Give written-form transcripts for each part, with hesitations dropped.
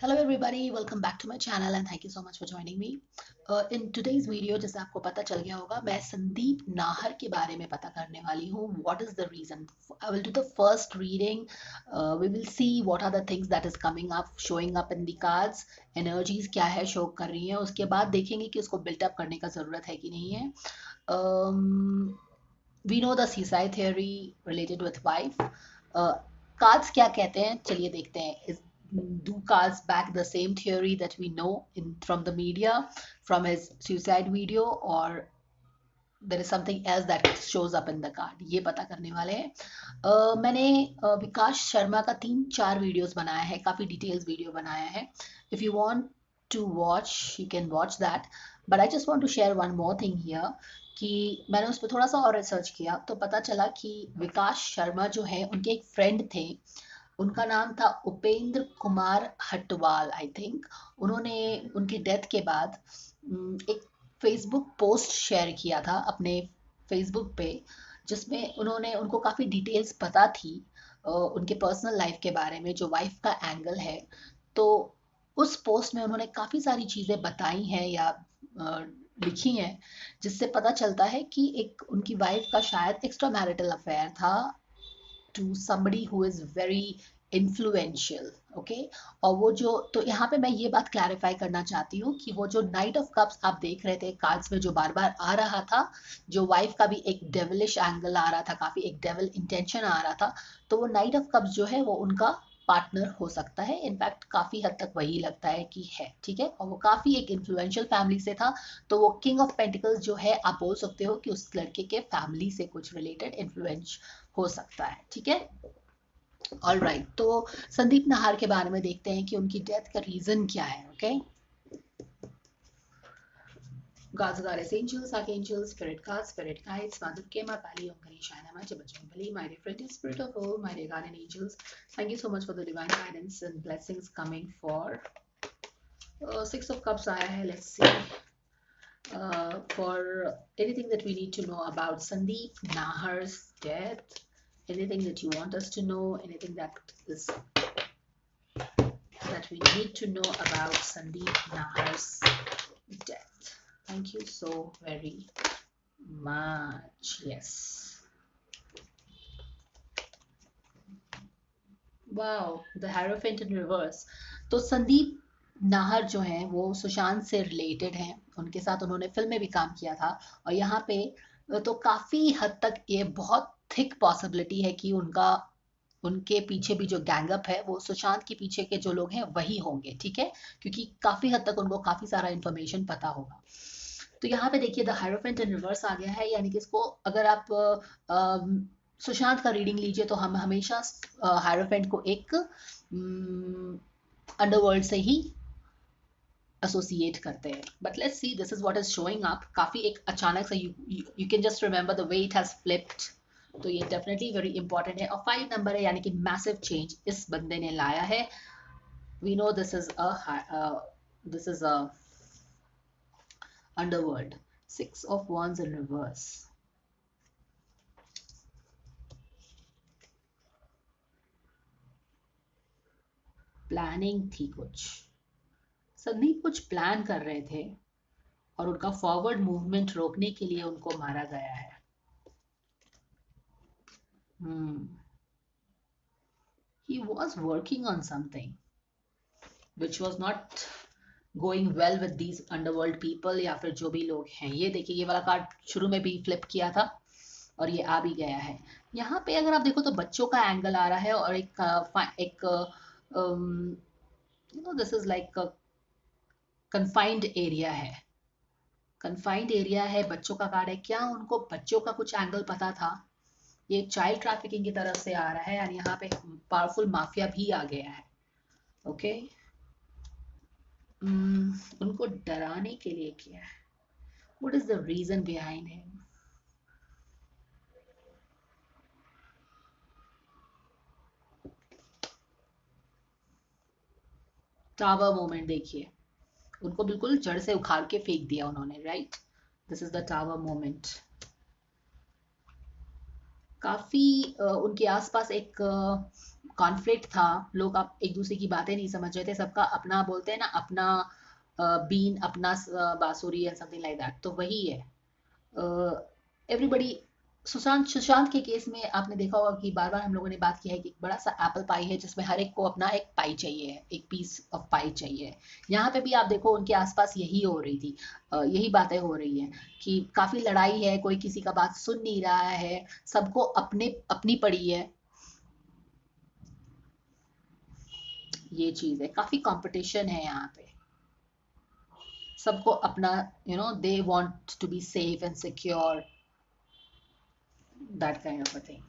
Hello everybody, welcome back to my channel and thank you so much for joining me. In today's video, जैसे आपको पता चल गया होगा, मैं संदीप नाहर के बारे में पता करने वाली हूँ. What is the reason? I will do the first reading. We will see what are the things that is coming up, showing up in the cards. Energies क्या है show कर रही हैं. उसके बाद देखेंगे कि उसको build up करने का ज़रूरत है कि नहीं है. We know the seaside theory related with wife. Cards क्या कहते हैं, चलिए देखते हैं. Do cards back the same theory that we know from the media, from his suicide video, or there is something else that shows up in the card? ये पता करने वाले हैं. मैंने विकास शर्मा का 3-4 वीडियोस बनाया है, काफ़ी डिटेल्स वीडियो बनाया है. If you want to watch, you can watch that. But I just want to share one more thing here कि मैंने उस पर थोड़ा सा और रिसर्च किया तो पता चला कि विकास शर्मा जो है उनके एक फ्रेंड थे. उनका नाम था उपेंद्र कुमार हटवाल, आई थिंक. उन्होंने उनकी डेथ के बाद एक फेसबुक पोस्ट शेयर किया था अपने फेसबुक पे, जिसमें उन्होंने उनको काफ़ी डिटेल्स पता थी उनके पर्सनल लाइफ के बारे में, जो वाइफ का एंगल है. तो उस पोस्ट में उन्होंने काफ़ी सारी चीज़ें बताई हैं या लिखी हैं, जिससे पता चलता है कि एक उनकी वाइफ का शायद एक्स्ट्रा मैरिटल अफेयर था to somebody who is very influential. Okay. और वो जो, तो यहाँ पे मैं ये बात क्लैरिफाई करना चाहती हूँ कि वो जो नाइट ऑफ कप्स आप देख रहे थे कार्ड्स में जो बार बार आ रहा था, जो वाइफ का भी एक डेविलिश एंगल आ रहा था, काफी एक डेविल इंटेंशन आ रहा था, तो वो नाइट ऑफ कप्स जो है वो उनका पार्टनर हो सकता है. इनफैक्ट काफी हद तक वही लगता है कि है. ठीक है. और वो काफी एक इन्फ्लुएंशियल फैमिली से था, तो वो किंग ऑफ पेंटिकल्स जो है, आप बोल सकते हो कि उस लड़के के फैमिली से कुछ रिलेटेड इन्फ्लुएंस हो सकता है. ठीक है. All right. तो संदीप नाहर के बारे में देखते हैं कि उनकी डेथ का रीजन क्या है. Okay. Gods, goddess, angels, archangels, spirit cards, spirit guides, Mother Kema, Pali, Om Ganesha, Nama, Jabajambali, my different spirit of all, my dear guardian angels. Thank you so much for the divine guidance and blessings coming for Six of Cups. आया है. Let's see. For anything that we need to know about Sandeep Nahar's death, anything that you want us to know, anything that we need to know about Sandeep Nahar's death. Thank you so very much. Yes. Wow, the Hierophant in reverse. तो संदीप नाहर जो है वो सुशांत से related हैं. उनके साथ उन्होंने film में भी काम किया था. और यहाँ पे तो काफी हद तक ये बहुत थिक पॉसिबिलिटी है कि उनके पीछे भी जो गैंगअप है वो सुशांत के पीछे के जो लोग हैं वही होंगे. ठीक है. क्योंकि काफी हद तक उनको काफी सारा इंफॉर्मेशन पता होगा. तो यहाँ पे देखिए द हायरोफेंट इन रिवर्स आ गया है, यानी कि इसको अगर आप सुशांत का रीडिंग लीजिए तो हम हमेशा हायरोफेंट को एक अंडरवर्ल्ड से ही एसोसिएट करते हैं. But let's see, this is what is showing up. काफी एक अचानक से you can just remember the way it has flipped. तो ये डेफिनेटली वेरी इंपॉर्टेंट है. और 5 नंबर है, यानी कि मैसिव चेंज इस बंदे ने लाया है. We know this is a underworld. 6 of wands in reverse. Planning थी कुछ. संदीप कुछ प्लान कर रहे थे और उनका फॉरवर्ड मूवमेंट रोकने के लिए उनको मारा गया है. He was working on something which was not going well with these underworld people, या फिर जो भी लोग हैं. ये देखिए, ये वाला कार्ड शुरू में भी फ्लिप किया था और ये आ भी गया है. यहाँ पे अगर आप देखो तो बच्चों का एंगल आ रहा है और एक this is like confined area है. कन्फाइंड एरिया है, बच्चों का कार्ड है. क्या उनको बच्चों का कुछ एंगल पता था? ये चाइल्ड ट्रैफिकिंग की तरफ से आ रहा है, यानी यहाँ पे पावरफुल माफिया भी आ गया है. ओके. उनको डराने के लिए किया है. What is the reason behind him? Tower moment देखिए, उनको बिल्कुल जड़ से उखाड़ के फेंक दिया उन्होंने. Right. This is the tower moment. काफी उनके आसपास एक कॉन्फ्लिक्ट था, लोग आप एक दूसरे की बातें नहीं समझ रहे थे, सबका अपना बोलते हैं ना, अपना बीन, अपना बांसुरी एंड समथिंग लाइक दैट, तो वही है। एवरीबडी, सुशांत सुशांत के केस में आपने देखा होगा कि बार बार हम लोगों ने बात की है कि एक बड़ा सा एप्पल पाई है जिसमें हर एक को अपना एक पाई चाहिए, एक पीस ऑफ पाई चाहिए। यहाँ पे भी आप देखो उनके आसपास यही हो रही थी, यही बातें हो रही हैं कि काफी लड़ाई है, कोई किसी का बात सुन नहीं रहा है, सबको अपने अपनी पड़ी है। ये चीज है, काफी कंपटीशन है यहाँ पे, सबको अपना, they want to be safe and secure, that kind of a thing.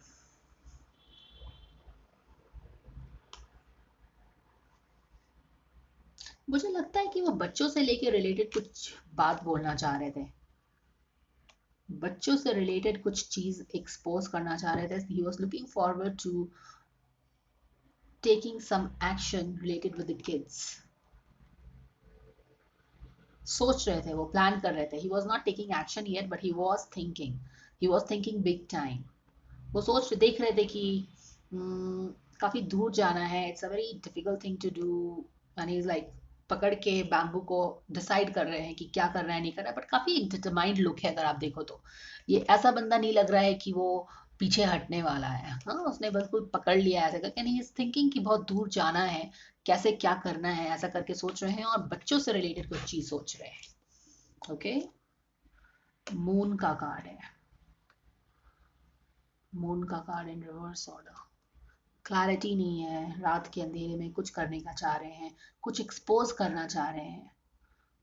मुझे लगता है कि वो बच्चों से लेके रिलेटेड कुछ बात बोलना चाह रहे थे, बच्चों से रिलेटेड कुछ चीज एक्सपोज करना चाह रहे थे। He was looking forward to taking some action related with the kids. सोच रहे थे, वो प्लान कर रहे थे। He was not taking action yet but he was thinking big time. वो देख रहे थे कि काफी दूर जाना है, it's a very difficult thing to do, and he is like पकड़ के बैम्बू को डिसाइड कर रहे हैं कि क्या करना है नहीं करना है, बट काफी एक डिटरमाइंड लुक है अगर आप देखो तो। ये ऐसा बंदा नहीं लग रहा है कि वो पीछे हटने वाला है, हाँ उसने बिल्कुल पकड़ लिया ऐसा करके, नहीं, इज थिंकिंग कि बहुत दूर जाना है, कैसे क्या करना है, ऐसा करके सोच रहे हैं और बच्चों से रिलेटेड कुछ चीज सोच रहे हैं। ओके, मून का कार्ड है, मून का कार्ड इन रिवर्स ऑर्डर। क्लैरिटी नहीं है, रात के अंधेरे में कुछ करने का चाह रहे हैं, कुछ एक्सपोज करना चाह रहे हैं,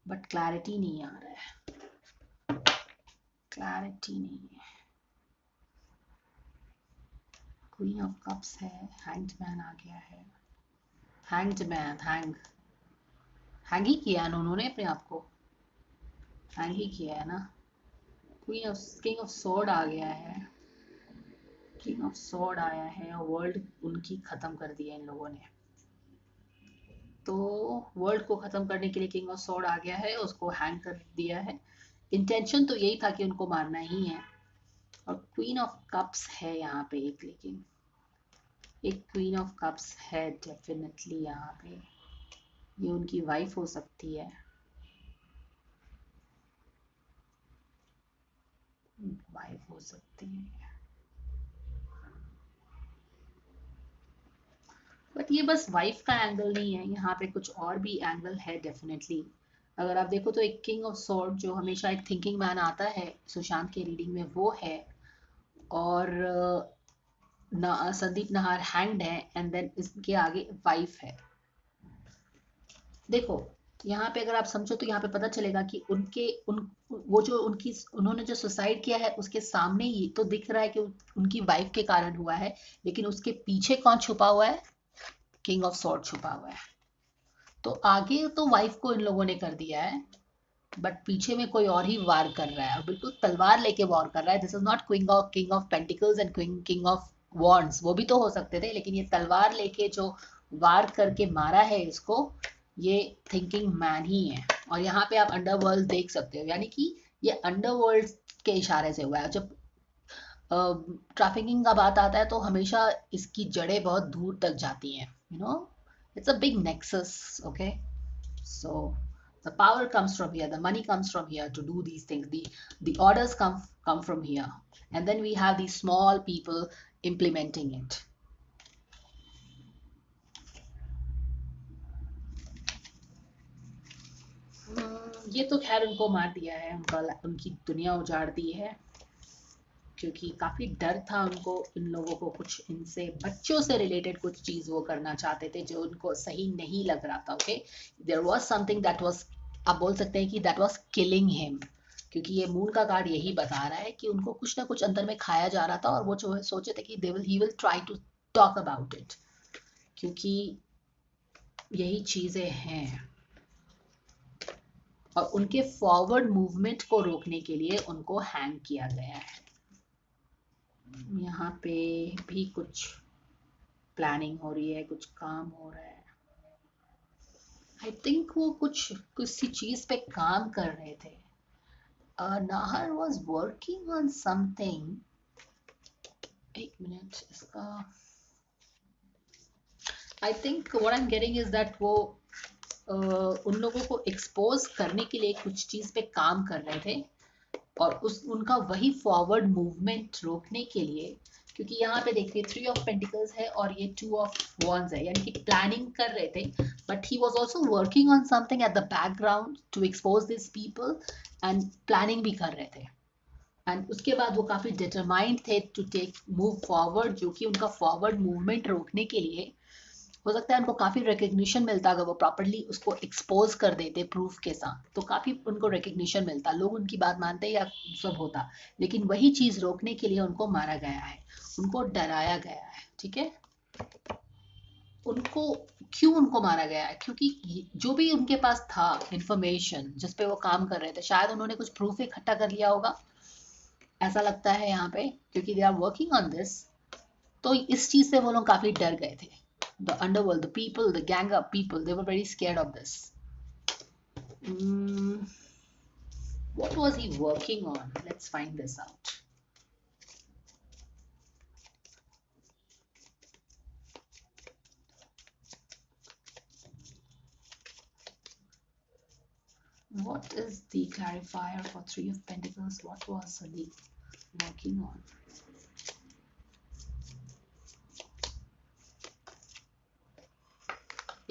बट क्लैरिटी नहीं आ रहा है, क्लैरिटी नहीं है। क्वीन ऑफ कप्स है, हैंग्ड मैन आ गया है, हैंग्ड मैन, हैंग ही किया है ना उन्होंने अपने आप को, हैंग ही किया है ना। Queen of king of sword आ गया है, किंग ऑफ सोर्ड आया है, और वर्ल्ड उनकी खत्म कर दी है इन लोगों ने। तो वर्ल्ड को खत्म करने के लिए किंग ऑफ सॉर्ड आ गया है, उसको हैंग कर दिया है। इंटेंशन तो यही था कि उनको मारना ही है। और क्वीन ऑफ कप्स है यहाँ पे एक, लेकिन एक क्वीन ऑफ कप्स है डेफिनेटली यहाँ पे, ये उनकी वाइफ हो सकती है, वाइफ हो सकती है, बट ये बस वाइफ का एंगल नहीं है, यहाँ पे कुछ और भी एंगल है डेफिनेटली। अगर आप देखो तो एक किंग ऑफ सॉर्ड जो हमेशा एक थिंकिंग मैन आता है सुशांत के रीडिंग में, वो है। और संदीप नाहर हैंग्ड है, एंड देन इसके आगे वाइफ है। देखो यहाँ पे अगर आप समझो तो यहाँ पे पता चलेगा कि उनके उन वो जो उनकी उन्होंने जो सुसाइड किया है उसके सामने ही तो दिख रहा है कि उनकी वाइफ के कारण हुआ है, लेकिन उसके पीछे कौन छुपा हुआ है? किंग ऑफ सॉर्ड छुपा हुआ है। तो आगे तो वाइफ को इन लोगों ने कर दिया है, बट पीछे में कोई और ही वार कर रहा है, और बिल्कुल तलवार लेके वॉर कर रहा है। This is not king of pentacles and king of wands, वो भी तो हो सकते थे, लेकिन ये तलवार लेके जो वार करके मारा है इसको, ये थिंकिंग मैन ही है। और यहाँ पे आप अंडरवर्ल्ड देख सकते हो, यानी कि ये अंडरवर्ल्ड के इशारे से हुआ है। जब ट्रैफिकिंग का बात आता है तो हमेशा इसकी जड़ें बहुत दूर तक जाती हैं, it's a big nexus. Okay, so the power comes from here, the money comes from here to do these things, the orders come from here, and then we have these small people implementing it. ये तो खैर उनको मार दिया है, उनकी दुनिया उजाड़ दी है, क्योंकि काफी डर था उनको, इन लोगों को कुछ इनसे बच्चों से रिलेटेड कुछ चीज वो करना चाहते थे जो उनको सही नहीं लग रहा था। Okay, there was something that was, आप बोल सकते हैं कि दैट वाज किलिंग हिम, क्योंकि ये मून का कार्ड यही बता रहा है कि उनको कुछ ना कुछ अंदर में खाया जा रहा था, और वो जो सोचे थे कि he will try to talk about it, क्योंकि यही चीजें हैं। और उनके फॉरवर्ड मूवमेंट को रोकने के लिए उनको हैंग किया गया है। यहाँ पे भी कुछ प्लानिंग हो रही है, कुछ काम हो रहा है। आई थिंक वो कुछ किसी चीज पे काम कर रहे थे। Nahar was working on something एक मिनट इसका I think what I am getting is that वो उन लोगों को एक्सपोज करने के लिए कुछ चीज पे काम कर रहे थे और उस उनका वही फॉरवर्ड मूवमेंट रोकने के लिए, क्योंकि यहाँ पे देखिए 3 of Pentacles है और ये 2 of Wands है, यानी कि प्लानिंग कर रहे थे, but he was also working on something at the background to expose this people and planning भी कर रहे थे। एंड उसके बाद वो काफी डिटरमाइंड थे टू टेक मूव फॉरवर्ड, जो कि उनका फॉरवर्ड मूवमेंट रोकने के लिए हो सकता है उनको काफी रिकग्निशन मिलता अगर वो प्रॉपरली उसको एक्सपोज कर देते प्रूफ के साथ, तो काफी उनको रिकग्निशन मिलता, लोग उनकी बात मानते या सब होता। लेकिन वही चीज रोकने के लिए उनको मारा गया है, उनको डराया गया है, ठीक है। उनको क्यों उनको मारा गया है? क्योंकि जो भी उनके पास था इंफॉर्मेशन जिसपे वो काम कर रहे थे, शायद उन्होंने कुछ प्रूफ इकट्ठा कर लिया होगा, ऐसा लगता है यहाँ पे, क्योंकि they are working on this. तो इस चीज से वो लोग काफी डर गए थे। The underworld, the people, the gang up people, they were very scared of this. What was he working on? Let's find this out. What is the clarifier for 3 of Pentacles? What was he working on?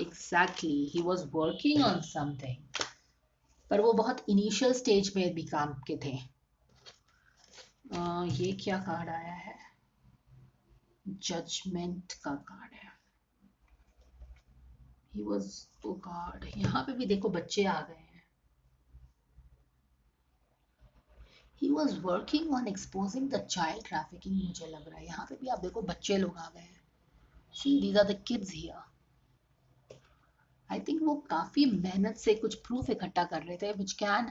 Exactly, he was working on something. पर वो बहुत initial stage में भी काम के थे। ये क्या कार्ड आया है? जजमेंट का कार्ड है। He was, oh God, यहाँ पे भी देखो बच्चे आ गए हैं। He was working on exposing the child trafficking, मुझे लग रहा है यहाँ पे भी आप देखो बच्चे लोग आ गए हैं। See, these are the kids here. I think वो काफी मेहनत से कुछ प्रूफ इकट्ठा कर रहे थे which can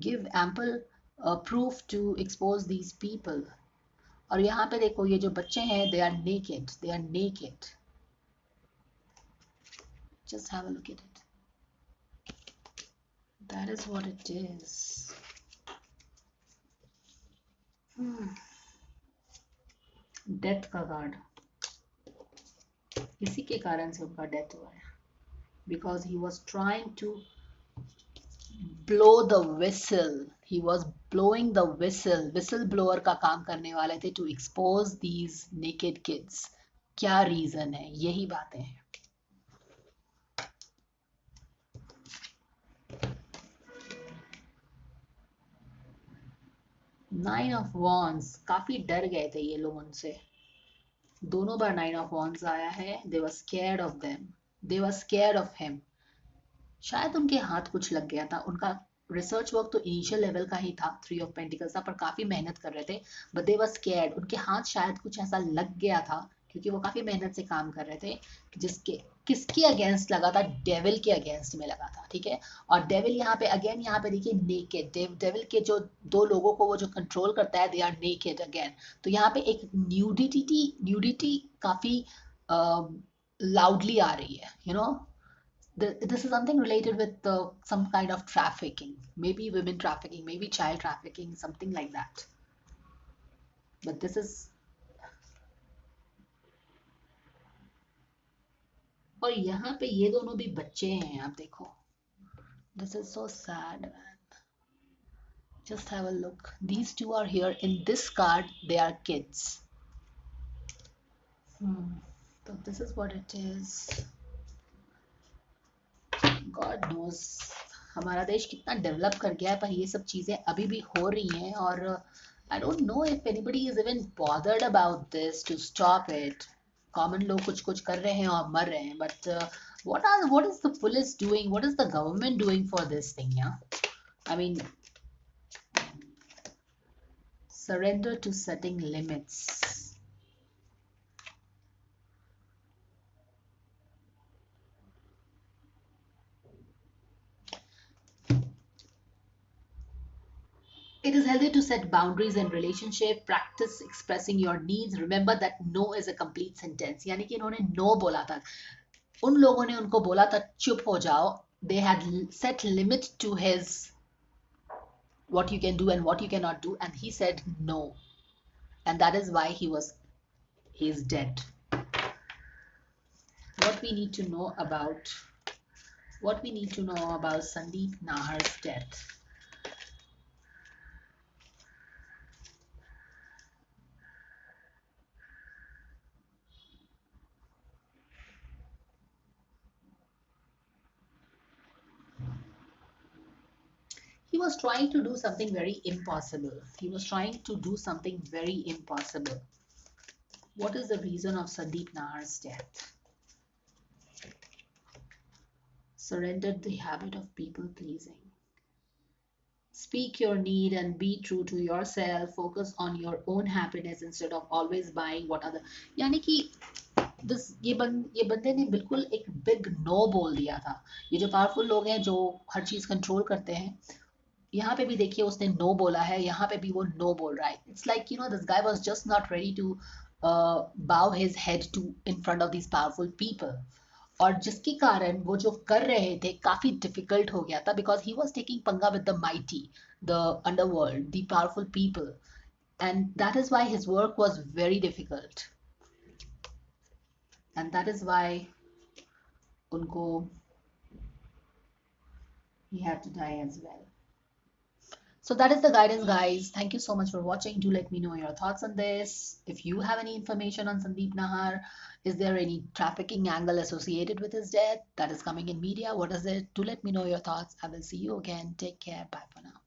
give ample proof to expose these people. और यहाँ पे देखो ये जो बच्चे हैं they are naked, they are naked. Just have a look at it. That is what it is. Death का कार्ड, इसी के कारण से उनका डेथ हुआ है, because he was trying to blow the whistle. He was blowing the whistle. Whistle blower का काम करने वाले थे to expose these naked kids. क्या रीजन है? यही बातें हैं। Nine of Wands, काफी डर गए थे ये लोग उनसे। दोनों बार 9 of Wands आया है। They were scared of them. They were scared of him. शायद उनके हाथ कुछ लग गया था। उनका रिसर्च वर्क तो इनिशियल लेवल का ही था, 3 of Pentacles था, पर काफी मेहनत कर रहे थे। बट दे वर स्कैर्ड, उनके हाथ शायद कुछ ऐसा लग गया था, क्योंकि वो काफी मेहनत से काम कर रहे थे, जिसके किसके अगेंस्ट लगा था? डेविल के अगेंस्ट में लगा था, ठीक है। और डेविल यहाँ पे अगेन, यहाँ पे देखिए नेकेड, डेविल के जो दो लोगों को वो जो कंट्रोल करता है, दे आर नेकेड अगेन। तो यहाँ पे एक न्यूडिटी काफी लाउडली आ रही है, you know. This is something related with some kind of trafficking, maybe women trafficking, maybe child trafficking, something like that. But this is, और यहाँ पे ये दोनों भी बच्चे हैं, आप देखो। This is so sad, man. Just have a look. These two are here. In this card, they are kids. So this is what it is. God knows हमारा देश कितना डेवलप कर गया है, पर ये सब चीजें अभी भी हो रही हैं। और I don't know if anybody is even bothered about this to stop it. Common लोग कुछ कुछ कर रहे हैं और मर रहे हैं, but what is the police doing? What is the government doing for this thing? Yeah, I mean, surrender to setting limits. It is healthy to set boundaries in relationship. Practice expressing your needs. Remember that no is a complete sentence. यानी कि इन्होंने no बोला था, उन लोगों ने उनको बोला था चुप हो जाओ. They had set limit to his what you can do and what you cannot do, and he said no, and that is why he was is dead. What we need to know about Sandeep Nahar's death. He was trying to do something very impossible. What is the reason of Sandeep Nahar's death? Surrendered the habit of people pleasing. Speak your need and be true to yourself. Focus on your own happiness instead of always buying what other. यानी कि ये बंदे ने बिल्कुल एक big no बोल दिया था. ये जो पावरफुल लोग हैं जो हर चीज कंट्रोल करते हैं, यहाँ पे भी देखिए उसने नो बोला है, यहाँ पे भी वो नो बोल रहा है. It's like this guy was just not ready to bow his head to in front of these powerful people. और जिसके कारण वो जो कर रहे थे काफी डिफिकल्ट हो गया था, बिकॉज ही वॉज टेकिंग पंगा with the mighty, the underworld, the powerful people, and that is why his work was very difficult, and that is why उनको he had to die as well. So that is the guidance, guys. Thank you so much for watching. Do let me know your thoughts on this. If you have any information on Sandeep Nahar, is there any trafficking angle associated with his death that is coming in media? What is it? Do let me know your thoughts. I will see you again. Take care. Bye for now.